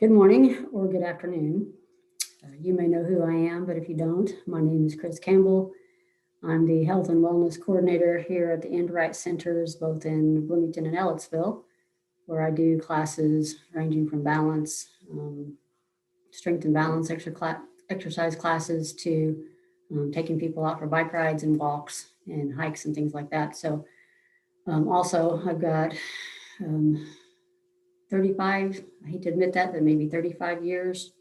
Good morning or good afternoon. You may know who I am, but if you don't, my name is Kris Campbell. I'm the Health and Wellness Coordinator here at the Endwright Centers, both in Bloomington and Ellettsville, where I do classes ranging from balance, strength and balance exercise classes to taking people out for bike rides and walks and hikes and things like that. So also I've got um, 35, I hate to admit that, but maybe 35 years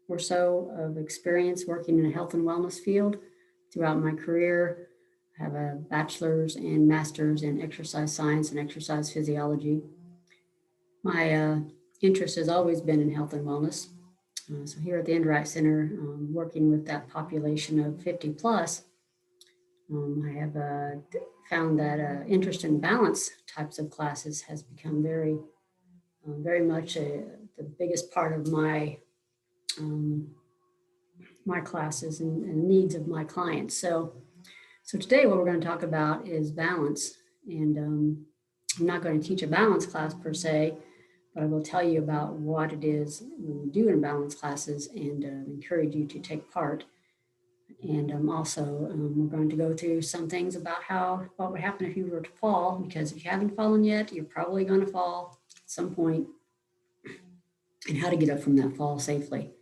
or so of experience working in a health and wellness field throughout my career. I have a bachelor's and master's in exercise science and exercise physiology. My interest has always been in health and wellness. So here at the Endwright Center, working with that population of 50 plus, I have found that interest in balance types of classes has become very much the biggest part of um, my classes and needs of my clients. So today what we're going to talk about is balance. And I'm not going to teach a balance class per se, but I will tell you about what it is we do in balance classes and encourage you to take part. And also, we're going to go through some things about what would happen if you were to fall, because if you haven't fallen yet, you're probably going to fall at some point, and how to get up from that fall safely.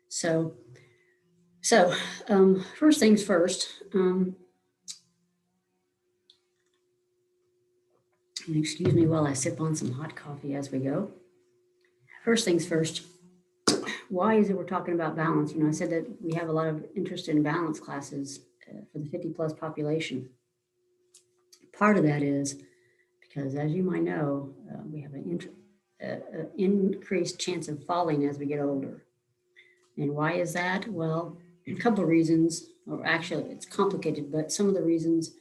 So, so first things first, and excuse me while I sip on some hot coffee as we go. First things first, why is it we're talking about balance? I said that we have a lot of interest in balance classes for the 50 plus population. Part of that is because, as you might know, we have an increased chance of falling as we get older. And why is that? Well, a couple of reasons, or actually it's complicated, but some of the reasons,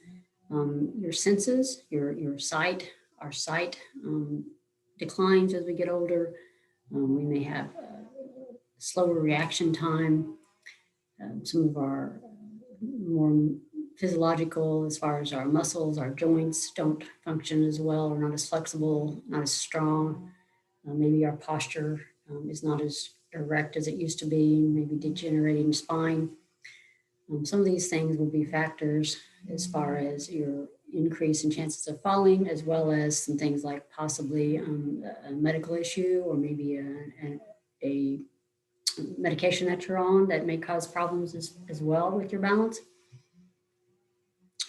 your senses, your sight, our sight declines as we get older. We may have slower reaction time. Some of our more physiological, as far as our muscles, our joints don't function as well, or not as flexible, not as strong. Maybe our posture is not as erect as it used to be, maybe degenerating spine. Some of these things will be factors as far as your increase in chances of falling, as well as some things like possibly a medical issue, or maybe a medication that you're on that may cause problems as well with your balance.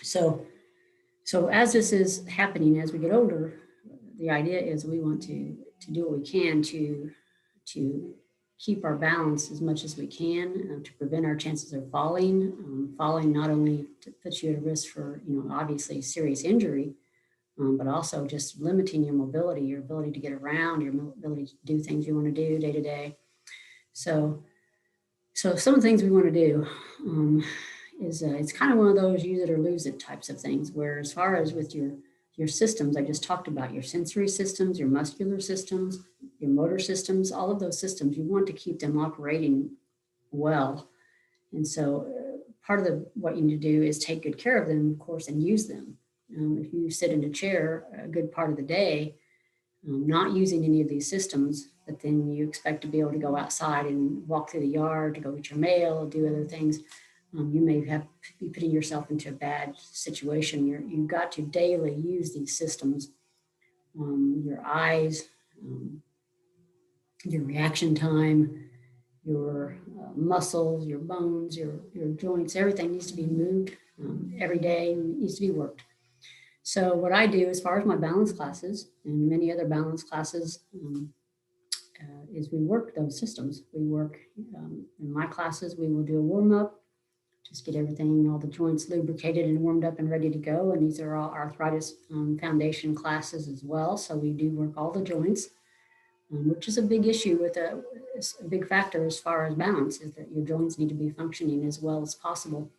So, so as this is happening as we get older, the idea is we want to do what we can to keep our balance as much as we can to prevent our chances of falling. Falling not only puts you at risk for, obviously serious injury, but also just limiting your mobility, your ability to get around, your ability to do things you want to do day to day. So some of the things we want to do is it's kind of one of those use it or lose it types of things, where as far as with your systems, I just talked about your sensory systems, your muscular systems, your motor systems, all of those systems, you want to keep them operating well. And so part of what you need to do is take good care of them, of course, and use them. If you sit in a chair a good part of the day, not using any of these systems, but then you expect to be able to go outside and walk through the yard to go get your mail, do other things, you may be putting yourself into a bad situation. You've got to daily use these systems, your eyes, your reaction time, your muscles, your bones, your joints, everything needs to be moved every day, needs to be worked. So what I do as far as my balance classes and many other balance classes is we work those systems. We work in my classes, we will do a warm up, just get everything, all the joints lubricated and warmed up and ready to go. And these are all arthritis foundation classes as well. So we do work all the joints, which is a big issue with a big factor as far as balance, is that your joints need to be functioning as well as possible.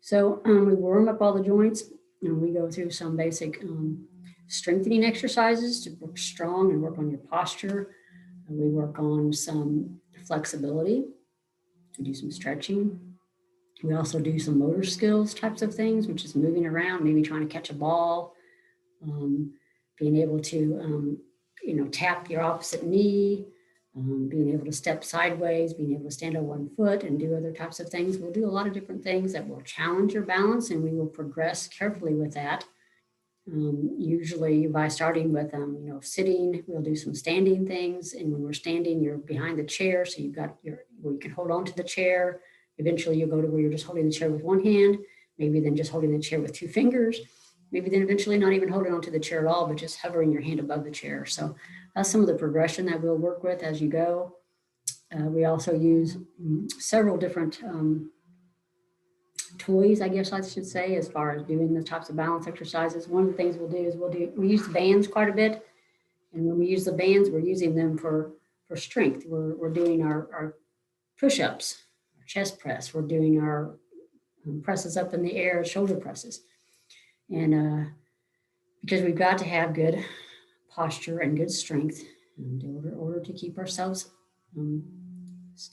So we warm up all the joints, and we go through some basic strengthening exercises to work strong and work on your posture. We work on some flexibility, to do some stretching. We also do some motor skills types of things, which is moving around, maybe trying to catch a ball, being able to, tap your opposite knee, being able to step sideways, being able to stand on one foot and do other types of things. We'll do a lot of different things that will challenge your balance, and we will progress carefully with that. Usually by starting with, sitting, we'll do some standing things. And when we're standing, you're behind the chair. So you've got where you can hold on to the chair. Eventually you'll go to where you're just holding the chair with one hand, maybe then just holding the chair with two fingers, maybe then eventually not even holding onto the chair at all, but just hovering your hand above the chair. So that's some of the progression that we'll work with as you go. We also use several different toys, I guess I should say, as far as doing the types of balance exercises. One of the things we'll do is we use the bands quite a bit. And when we use the bands, we're using them for strength. We're doing our push-ups, our chest press. We're doing our presses up in the air, shoulder presses. And because we've got to have good posture and good strength in order to keep ourselves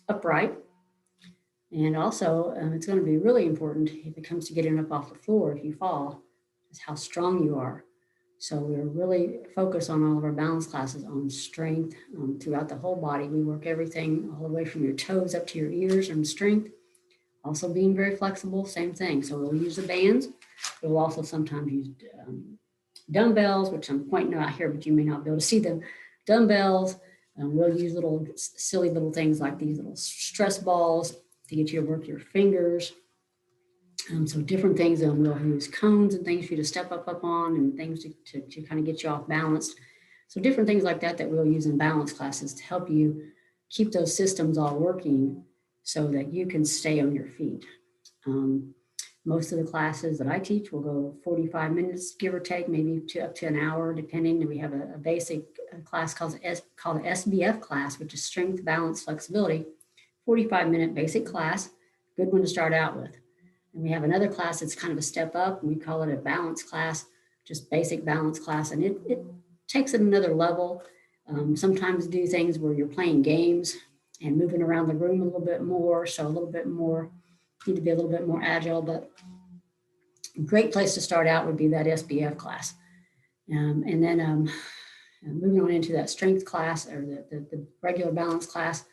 upright. And also, it's going to be really important if it comes to getting up off the floor, if you fall, is how strong you are. So we're really focused on all of our balance classes on strength throughout the whole body. We work everything all the way from your toes up to your ears and strength. Also being very flexible, same thing. So we'll use the bands. We'll also sometimes use dumbbells, which I'm pointing out here, but you may not be able to see them. Dumbbells. We'll use little silly little things like these little stress balls to get you to work your fingers. So different things, we'll use cones and things for you to step up on and things to kind of get you off balanced. So different things like that we'll use in balance classes to help you keep those systems all working so that you can stay on your feet. Most of the classes that I teach will go 45 minutes, give or take, maybe up to an hour, depending. And we have a basic class called the SBF class, which is Strength, Balance, Flexibility. 45-minute basic class, good one to start out with. And we have another class that's kind of a step up, and we call it a balance class, just basic balance class. And it takes it another level. Sometimes do things where you're playing games and moving around the room a little bit more. So a little bit more, need to be a little bit more agile, but a great place to start out would be that SBF class. And then moving on into that strength class or the regular balance class.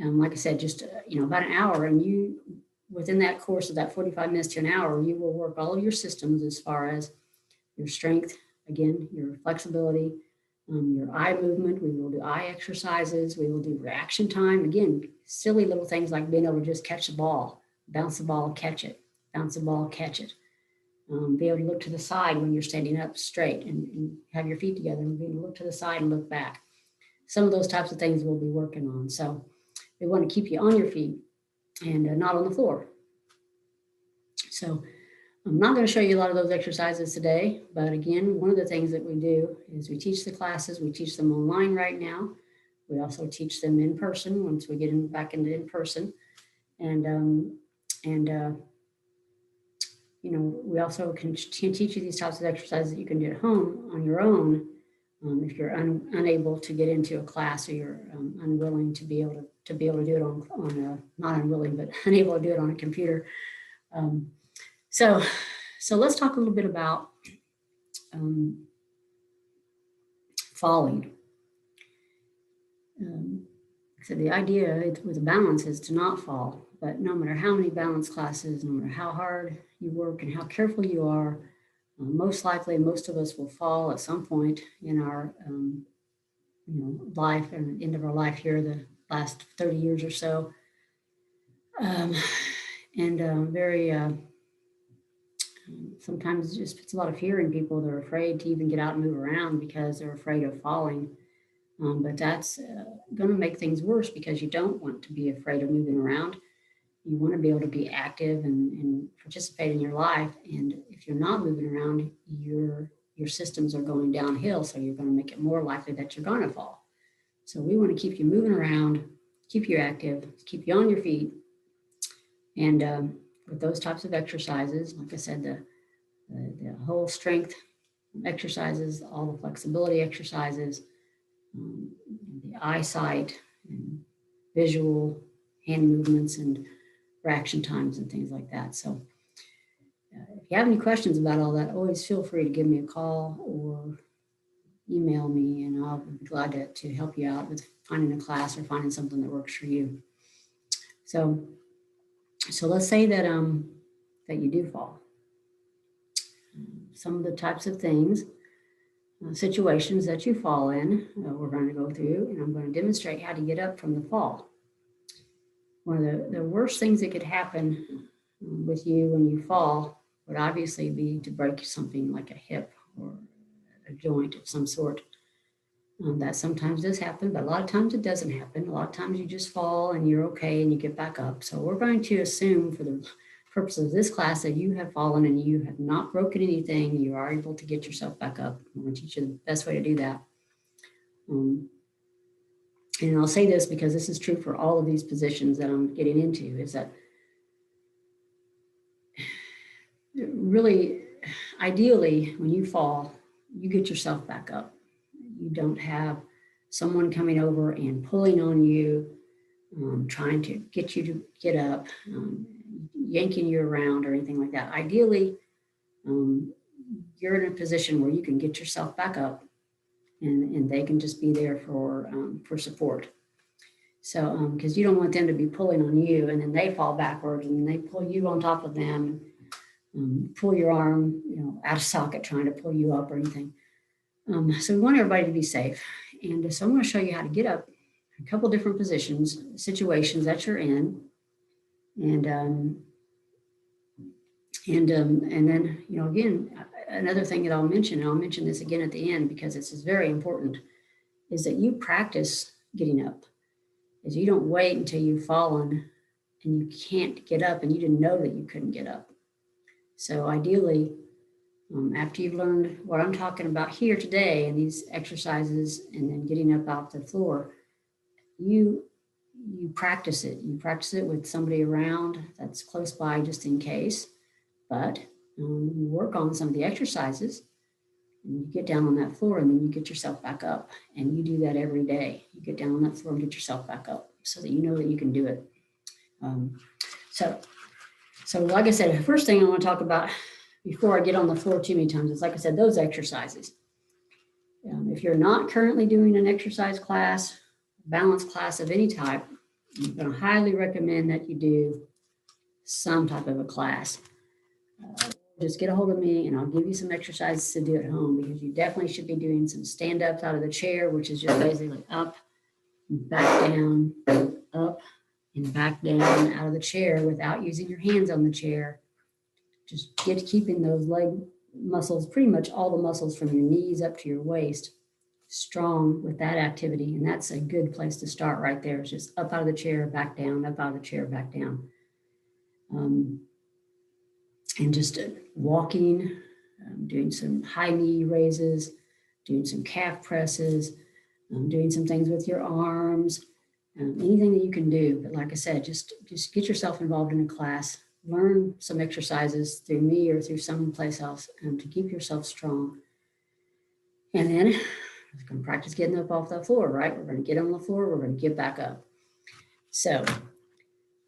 Like I said, just, about an hour, and you, within that course of that 45 minutes to an hour, you will work all of your systems as far as your strength, again, your flexibility, your eye movement. We will do eye exercises. We will do reaction time. Again, silly little things like being able to just catch the ball, bounce the ball, catch it, bounce the ball, catch it. Be able to look to the side when you're standing up straight and have your feet together and be able to look to the side and look back. Some of those types of things we'll be working on. So we want to keep you on your feet and not on the floor. So I'm not going to show you a lot of those exercises today, but again, one of the things that we do is we teach the classes. We teach them online right now. We also teach them in person once we get back into in person. And we also can teach you these types of exercises that you can do at home on your own if you're unable to get into a class or you're unwilling to be able to do it on not unwilling, but unable to do it on a computer. So let's talk a little bit about falling. So the idea with the balance is to not fall, but no matter how many balance classes, no matter how hard you work and how careful you are, most likely most of us will fall at some point in our life and end of our life here, the last 30 years or so. Sometimes it just puts a lot of fear in people. They're afraid to even get out and move around because they're afraid of falling. But that's going to make things worse because you don't want to be afraid of moving around. You want to be able to be active and participate in your life. And if you're not moving around, your systems are going downhill. So you're going to make it more likely that you're going to fall. So we want to keep you moving around, keep you active, keep you on your feet. And with those types of exercises, like I said, the whole strength exercises, all the flexibility exercises, the eyesight and visual hand movements and reaction times and things like that. So if you have any questions about all that, always feel free to give me a call or email me, and I'll be glad to help you out with finding a class or finding something that works for you. So let's say that that you do fall. Some of the types of things, situations that you fall in, we're going to go through, and I'm going to demonstrate how to get up from the fall. One of the worst things that could happen with you when you fall would obviously be to break something like a hip or a joint of some sort. That sometimes does happen, but a lot of times it doesn't happen. A lot of times you just fall and you're okay and you get back up. So we're going to assume for the purpose of this class that you have fallen and you have not broken anything. You are able to get yourself back up. I'm going to teach you the best way to do that. And I'll say this because this is true for all of these positions that I'm getting into, is that really, ideally, when you fall, you get yourself back up. You don't have someone coming over and pulling on you, trying to get you to get up, yanking you around or anything like that. Ideally, you're in a position where you can get yourself back up and they can just be there for support. So, because you don't want them to be pulling on you and then they fall backwards and they pull you on top of them, pull your arm, out of socket, trying to pull you up or anything. So we want everybody to be safe. And so I'm going to show you how to get up, a couple different positions, situations that you're in. And then, again, another thing that I'll mention, and I'll mention this again at the end because this is very important, is that you practice getting up. Is you don't wait until you've fallen and you can't get up and you didn't know that you couldn't get up. So ideally, after you've learned what I'm talking about here today and these exercises and then getting up off the floor, you practice it. You practice it with somebody around that's close by just in case. But you work on some of the exercises and you get down on that floor and then you get yourself back up. And you do that every day. You get down on that floor and get yourself back up so that you know that you can do it. So like I said, the first thing I want to talk about before I get on the floor too many times is, like I said, those exercises. If you're not currently doing an exercise class, balance class of any type, I'm going to highly recommend that you do some type of a class. Just get a hold of me and I'll give you some exercises to do at home, because you definitely should be doing some stand-ups out of the chair, which is just basically up and back down, up and back down out of the chair without using your hands on the chair. Just keeping those leg muscles, pretty much all the muscles from your knees up to your waist, strong with that activity. And that's a good place to start right there. It's just up out of the chair, back down, up out of the chair, back down. And just walking, doing some high knee raises, doing some calf presses, doing some things with your arms, anything that you can do. But like I said, just get yourself involved in a class, learn some exercises through me or through someplace else to keep yourself strong. And then we're going to practice getting up off the floor, right? We're going to get on the floor, we're going to get back up. So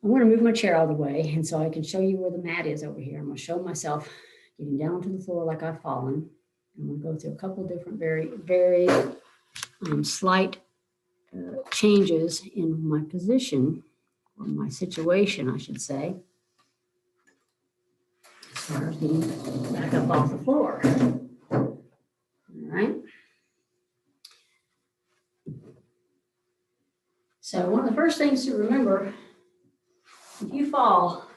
I'm going to move my chair out of the way, and so I can show you where the mat is over here. I'm going to show myself getting down to the floor like I've fallen. I'm going to go through a couple of different very slight changes in my position, or my situation, I should say, as far as getting back up off the floor. All right. So one of the first things to remember, if you fall,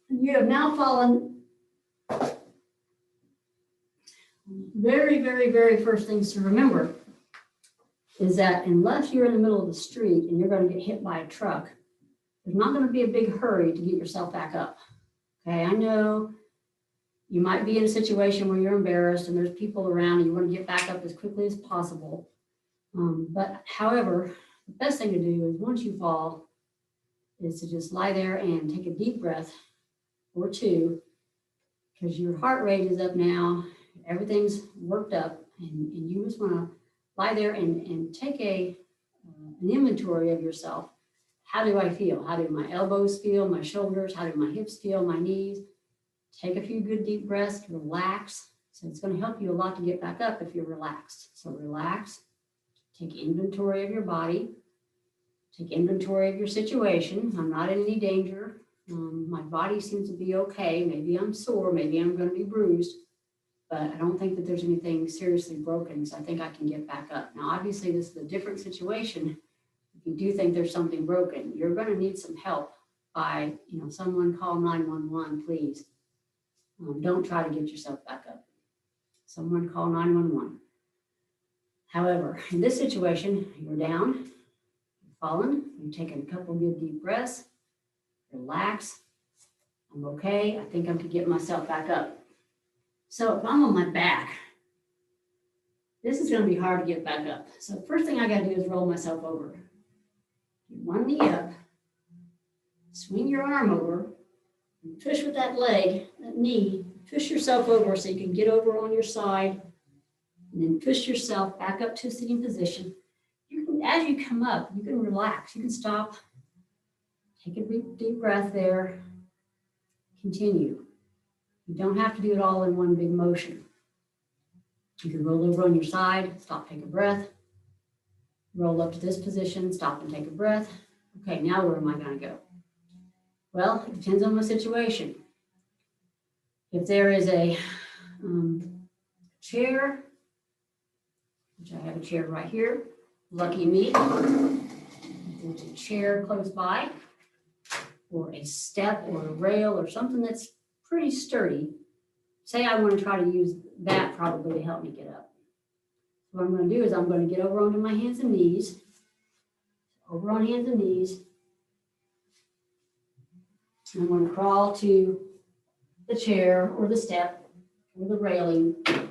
you have now fallen. Very first things to remember is that unless you're in the middle of the street and you're going to get hit by a truck, there's not going to be a big hurry to get yourself back up. Okay, I know you might be in a situation where you're embarrassed and there's people around and you want to get back up as quickly as possible. But however, the best thing to do is once you fall is to just lie there and take a deep breath or two, because your heart rate is up now, everything's worked up, and you just want to lie there and take an inventory of yourself. How do I feel? How do my elbows feel, my shoulders? How do my hips feel, my knees? Take a few good deep breaths, relax. So it's going to help you a lot to get back up if you're relaxed. So relax, Take inventory of your body. Take inventory of your situation. I'm not in any danger. My body seems to be okay. Maybe I'm sore. Maybe I'm going to be bruised. But I don't think that there's anything seriously broken, so I think I can get back up. Now, obviously, this is a different situation. If you do think there's something broken, you're going to need some help by, someone call 911, please. Don't try to get yourself back up. Someone call 911. However, in this situation, you're down, you're fallen, you're taking a couple good deep breaths, relax. I'm okay. I think I could get myself back up. So if I'm on my back, this is going to be hard to get back up. So the first thing I got to do is roll myself over. Get one knee up, swing your arm over, and push with that leg, that knee, push yourself over so you can get over on your side, and then push yourself back up to a sitting position. As you come up, you can relax. You can stop, take a deep breath there, continue. You don't have to do it all in one big motion. You can roll over on your side, stop, take a breath, roll up to this position, stop and take a breath. Okay, now where am I going to go? Well, it depends on the situation. If there is a chair, which I have a chair right here, lucky me. If there's a chair close by, or a step or a rail or something that's pretty sturdy, say I want to try to use that probably to help me get up. What I'm going to do is I'm going to get over onto my hands and knees, over on hands and knees. And I'm going to crawl to the chair or the step or the railing. And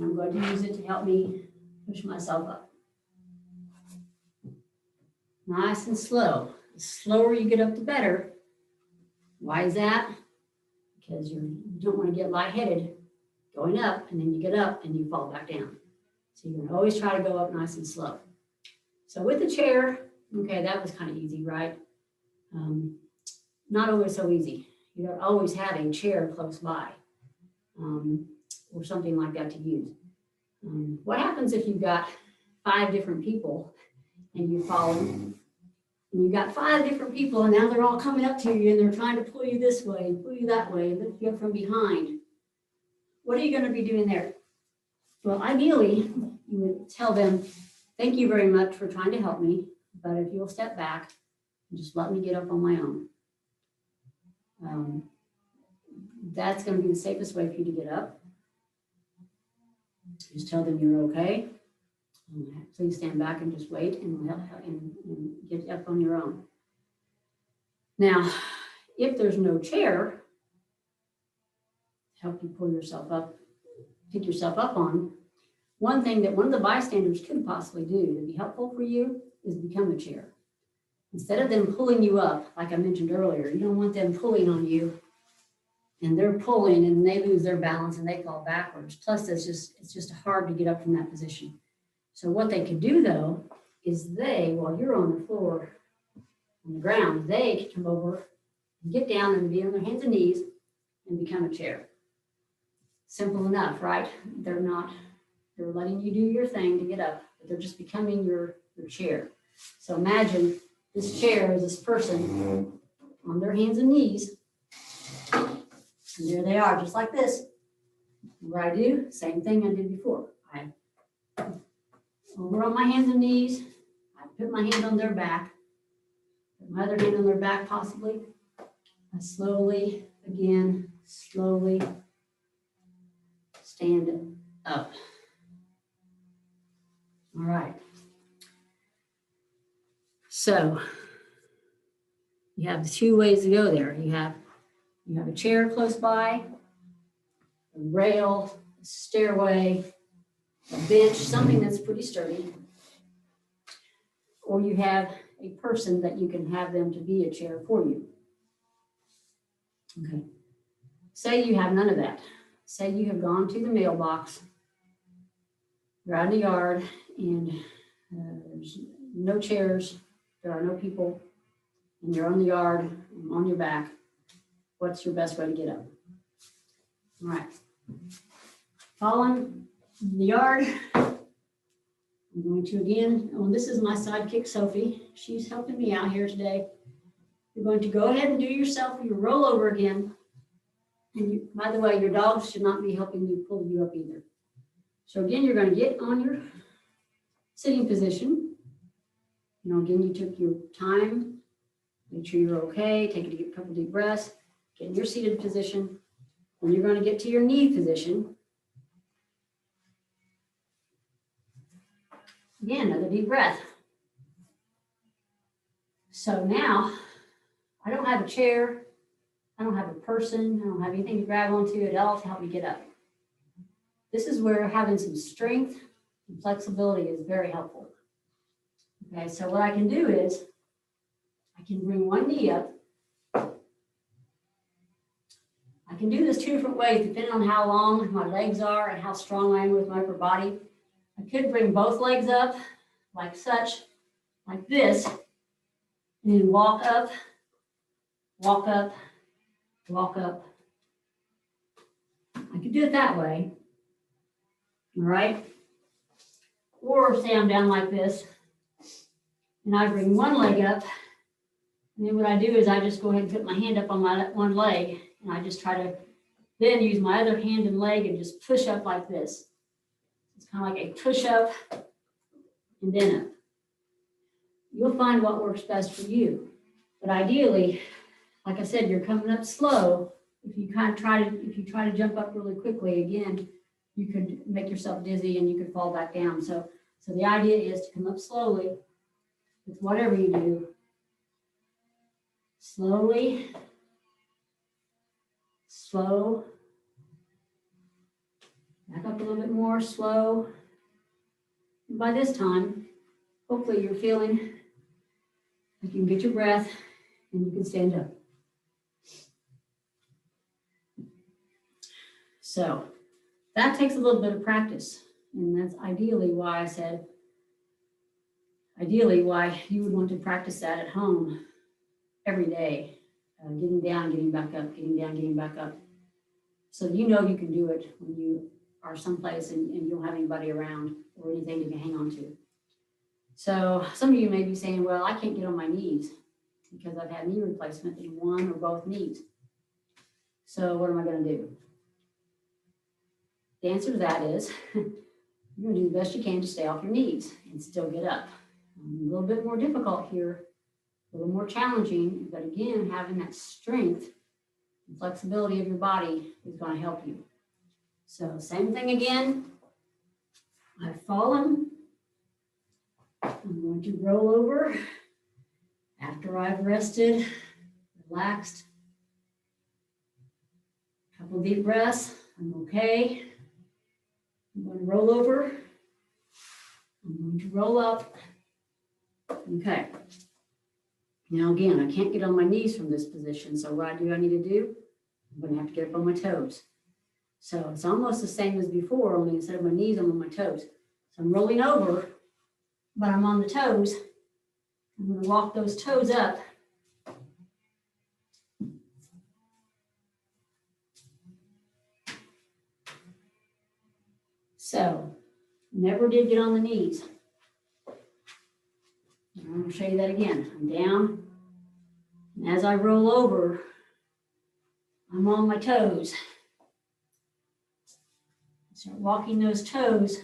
I'm going to use it to help me push myself up. Nice and slow. The slower you get up, the better. Why is that? Because you don't want to get lightheaded going up, and then you get up and you fall back down. So you're going to always try to go up nice and slow. So with the chair, okay, that was kind of easy, right? Not always so easy. You don't always have a chair close by or something like that to use. What happens if you've got 5 different people and you've fallen? And you've got 5 different people, and now they're all coming up to you, and they're trying to pull you this way and pull you that way and lift you up from behind. What are you going to be doing there? Well, ideally, you would tell them, thank you very much for trying to help me, but if you'll step back and just let me get up on my own. That's going to be the safest way for you to get up. Just tell them you're okay. Please stand back and just wait and get up on your own. Now, if there's no chair to help you pull yourself up, pick yourself up on, one thing that one of the bystanders could possibly do to be helpful for you is become a chair. Instead of them pulling you up, like I mentioned earlier, you don't want them pulling on you and they're pulling and they lose their balance and they fall backwards. Plus, it's just hard to get up from that position. So what they could do, though, is while you're on the floor, on the ground, they could come over and get down and be on their hands and knees and become a chair. Simple enough, right? They're letting you do your thing to get up, but they're just becoming your chair. So imagine this chair is this person on their hands and knees. And there they are, just like this. What I do, same thing I did before. Over on my hands and knees, I put my hand on their back, put my other hand on their back possibly. I slowly stand up. All right. So you have 2 ways to go there. You have a chair close by, a rail, a stairway, a bench, something that's pretty sturdy, or you have a person that you can have them to be a chair for you. Okay. Say you have none of that. Say you have gone to the mailbox, you're out in the yard, and there's no chairs, there are no people, and you're on the yard, on your back. What's your best way to get up? All right. Fallen in the yard, on I'm going to again, this is my sidekick, Sophie. She's helping me out here today. You're going to go ahead and do yourself your rollover again. And you, by the way, your dogs should not be helping you pull you up either. So again, you're going to get on your sitting position. Again, you took your time, make sure you're okay, take a couple deep breaths, get in your seated position. Then you're going to get to your knee position. Again, another deep breath. So now, I don't have a chair, I don't have a person, I don't have anything to grab onto at all to help me get up. This is where having some strength and flexibility is very helpful. Okay, so what I can do is, I can bring one knee up. I can do this 2 different ways, depending on how long my legs are and how strong I am with my upper body. I could bring both legs up, like such, like this, and then walk up, walk up, walk up. I could do it that way, all right? Or say I'm down like this, and I bring one leg up, and then what I do is I just go ahead and put my hand up on my one leg, and I just try to then use my other hand and leg and just push up like this. It's kind of like a push up and then up. You'll find what works best for you. But ideally, like I said, you're coming up slow. If you try to jump up really quickly, again, you could make yourself dizzy and you could fall back down. So the idea is to come up slowly with whatever you do. Slowly, slow. Back up a little bit more, slow. And by this time, hopefully you're feeling like you can get your breath and you can stand up. So that takes a little bit of practice. And that's ideally why I said, why you would want to practice that at home every day. Getting down, getting back up, getting down, getting back up. So you know you can do it when you are someplace and you don't have anybody around or anything you can hang on to. So some of you may be saying, well, I can't get on my knees because I've had knee replacement in one or both knees. So what am I going to do? The answer to that is you're going to do the best you can to stay off your knees and still get up. A little bit more difficult here, a little more challenging, but again, having that strength and flexibility of your body is going to help you. So same thing again. I've fallen. I'm going to roll over after I've rested, relaxed. A couple deep breaths. I'm okay. I'm going to roll over. I'm going to roll up. Okay. Now again, I can't get on my knees from this position. So what I need to do? I'm going to have to get up on my toes. So it's almost the same as before, only instead of my knees, I'm on my toes. So I'm rolling over, but I'm on the toes. I'm going to walk those toes up. So never did get on the knees. I'm going to show you that again. I'm down. And as I roll over, I'm on my toes. Start walking those toes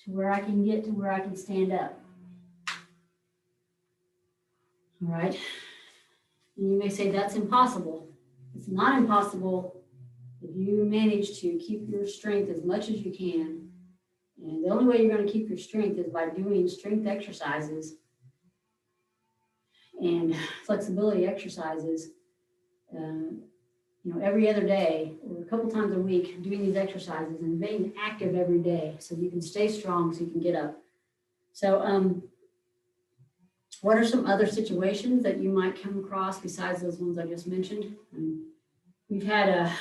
to where I can get to where I can stand up. All right. And you may say that's impossible. It's not impossible if you manage to keep your strength as much as you can. And the only way you're going to keep your strength is by doing strength exercises and flexibility exercises, every other day or a couple times a week, doing these exercises and being active every day so you can stay strong, so you can get up. So what are some other situations that you might come across besides those ones I just mentioned? We've had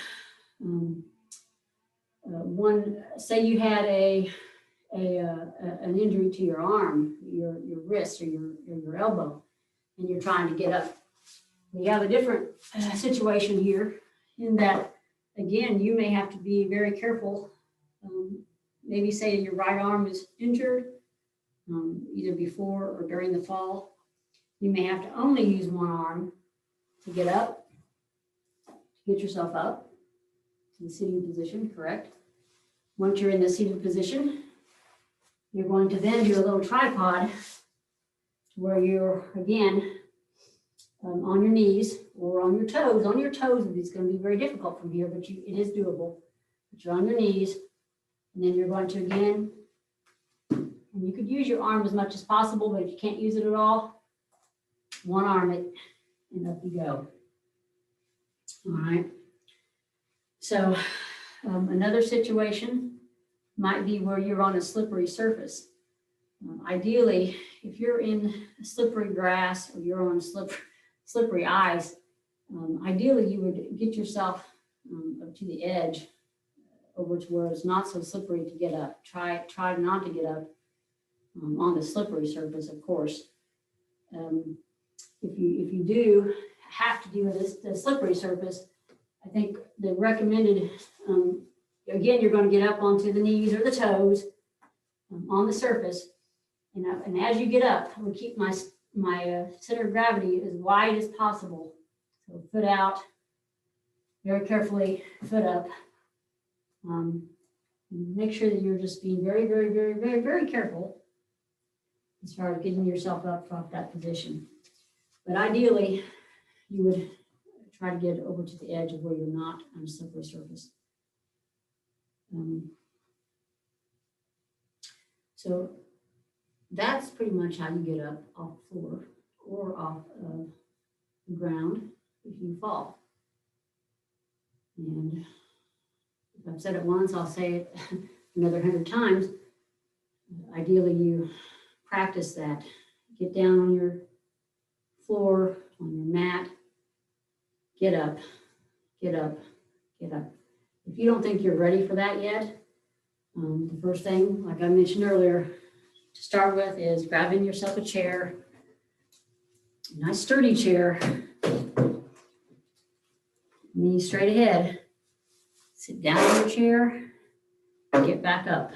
one, say you had an injury to your arm, your wrist or your elbow, and you're trying to get up. We have a different situation here in that, again, you may have to be very careful. Maybe say your right arm is injured either before or during the fall. You may have to only use one arm to get up, to get yourself up to the seating position, correct? Once you're in the seated position, you're going to then do a little tripod where you're, again, on your knees or on your toes. On your toes, it's going to be very difficult from here, but it is doable. But you're on your knees, and then you're going to, again, and you could use your arm as much as possible, but if you can't use it at all, one arm it, and up you go. All right. So another situation might be where you're on a slippery surface. Ideally, if you're in slippery grass or you're on slippery ice, ideally you would get yourself up to the edge over to where it's not so slippery to get up. Try not to get up on the slippery surface, of course. If you do have to do the slippery surface, I think the recommended, again, you're going to get up onto the knees or the toes on the surface. And as you get up, I will keep my center of gravity as wide as possible. So foot out, very carefully, foot up. Make sure that you're just being very, very, very, very, very careful as far as getting yourself up from that position. But ideally, you would try to get over to the edge of where you're not on a slippery surface. So that's pretty much how you get up off the floor or off the ground if you fall. And if I've said it once, I'll say it another 100 times. Ideally, you practice that. Get down on your floor, on your mat, get up, get up, get up. If you don't think you're ready for that yet, the first thing, like I mentioned earlier, to start with is grabbing yourself a chair, a nice sturdy chair, knees straight ahead. Sit down in your chair, get back up.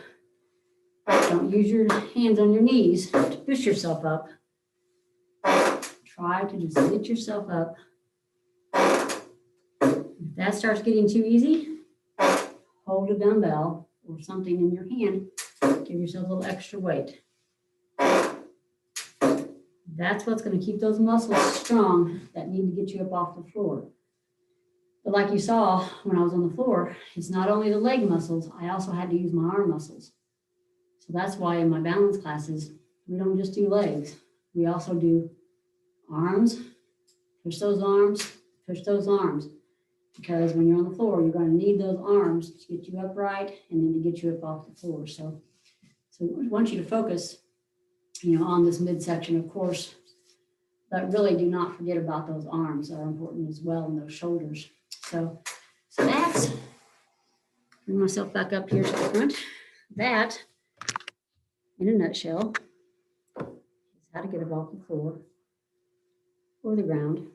Don't use your hands on your knees to push yourself up. Try to just get yourself up. If that starts getting too easy, hold a dumbbell or something in your hand. Give yourself a little extra weight. That's what's going to keep those muscles strong that need to get you up off the floor. But like you saw when I was on the floor, it's not only the leg muscles, I also had to use my arm muscles. So that's why in my balance classes, we don't just do legs. We also do arms, push those arms, push those arms. Because when you're on the floor, you're going to need those arms to get you upright and then to get you up off the floor. So I want you to focus, on this midsection, of course, but really do not forget about those arms that are important as well, and those shoulders. So that's, bring myself back up here to the front. That, in a nutshell, is how to get up off the floor or the ground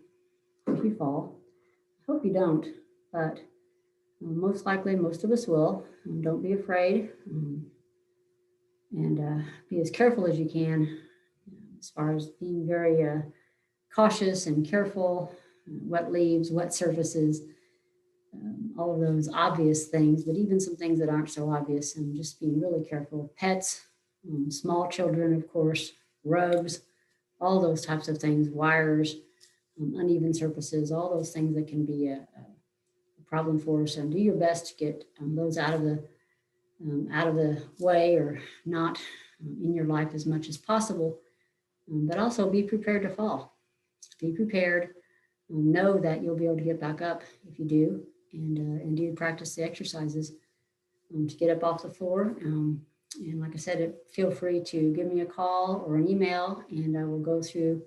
if you fall. I hope you don't, but most likely most of us will. Don't be afraid, and be as careful as you can as far as being very cautious and careful. Wet leaves, wet surfaces, all of those obvious things, but even some things that aren't so obvious, and just being really careful. Pets, small children, of course, rugs, all those types of things, wires, uneven surfaces, all those things that can be a problem for us. And do your best to get those out of the way or not in your life as much as possible. But also be prepared to fall. Be prepared. Know that you'll be able to get back up if you do, and do practice the exercises to get up off the floor. And like I said, feel free to give me a call or an email, and I will go through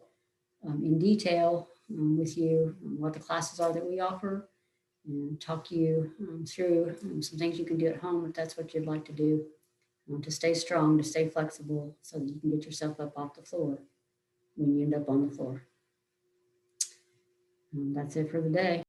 in detail with you what the classes are that we offer, and talk you through some things you can do at home if that's what you'd like to do, to stay strong, to stay flexible, so that you can get yourself up off the floor when you end up on the floor. That's it for the day.